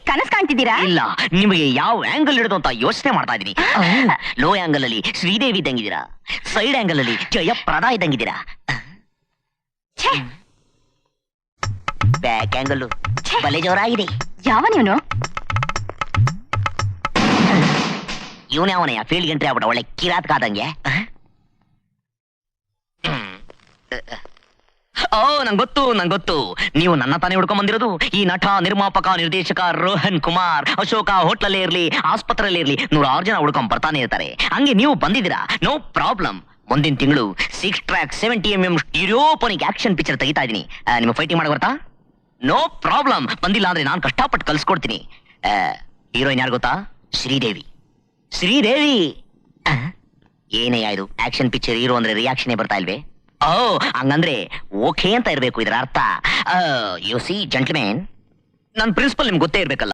ಕನಸ್ ಕಾಣ್ತಿದ್ದೀರಾ? ಇಲ್ಲ, ನಿಮಗೆ ಯಾವ ಆಂಗಲ್ ಹಿಡಿದು ಅಂತ ಯೋಚನೆ ಮಾಡ್ತಾ ಇದೀನಿ. ಲೋ ಆಂಗಲ್ ಅಲ್ಲಿ ಶ್ರೀದೇವಿ ಇದ್ದಂಗಿದ್ದೀರಾ, ಸೈಡ್ ಆಂಗಲ್ ಅಲ್ಲಿ ಜಯಪ್ರದಾ ಇದ್ದಂಗಿದ್ದೀರಾ, ಬ್ಯಾಕ್ ಆಂಗಲ್ ಬಲೆ ಜೋರಾಗಿದೆ. ಯಾವ ನೀನು? ಇವನೇ ಅವನಯ್ಯ ಫೀಲ್ಡ್ ಎಂಟ್ರಿ ಆಗ್ಬಿಟ್ಟ, ಒಳ್ಳೆ ಕಿರಾತ್ ಕಾದಂಗೆ. ಓ ನಂಗೊತ್ತು ನೀವು ನನ್ನ ತಾನೇ ಹುಡ್ಕೊಂಡ್ ಬಂದಿರೋದು. ಈ ನಟ, ನಿರ್ಮಾಪಕ, ನಿರ್ದೇಶಕ ರೋಹನ್ ಕುಮಾರ್ ಅಶೋಕ ಹೋಟ್ಲಲ್ಲೇ ಇರ್ಲಿ, ಆಸ್ಪತ್ರೆಯಲ್ಲೇ ಇರ್ಲಿ 106 ಜನ ಹುಡ್ಕೊಂಡ್ ಬರ್ತಾನೆ ಇರ್ತಾರೆ. ಹಂಗೆ ನೀವು ಬಂದಿದ್ದೀರಾ, ನೋ ಪ್ರಾಬ್ಲಮ್. ಮುಂದಿನ ತಿಂಗಳು 6 track 70mm stereophonic action picture ತೆಗಿತಾ ಇದೀನಿ. ನಿಮ್ಗೆ ಫೈಟಿಂಗ್ ಮಾಡಕ್ ಬರ್ತಾ? No problem. ಬಂದಿಲ್ಲ ಅಂದ್ರೆ ನಾನು ಕಷ್ಟಪಟ್ಟು ಕಲ್ಸ್ಕೊಡ್ತೀನಿ. ಹೀರೋಯಿನ್ ಯಾರು ಗೊತ್ತಾ? ಶ್ರೀದೇವಿ. ಏನಯ್ಯ ಇದು, ಆಕ್ಷನ್ ಪಿಕ್ಚರ್ ಹೀರೋ ಅಂದ್ರೆ ರಿಯಾಕ್ಷನ್ ಬರ್ತಾ ಇಲ್ವೇ? ಓ, ಹಂಗಂದ್ರೆ ಓಕೆ ಅಂತ ಇರ್ಬೇಕು ಇದರ ಅರ್ಥ. ಯು ಸಿ ಜೆಂಟ್ಲ್ಮನ್, ನನ್ನ ಪ್ರಿನ್ಸಿಪಲ್ ನಿಮ್ಗೆ ಗೊತ್ತೇ ಇರ್ಬೇಕಲ್ಲ.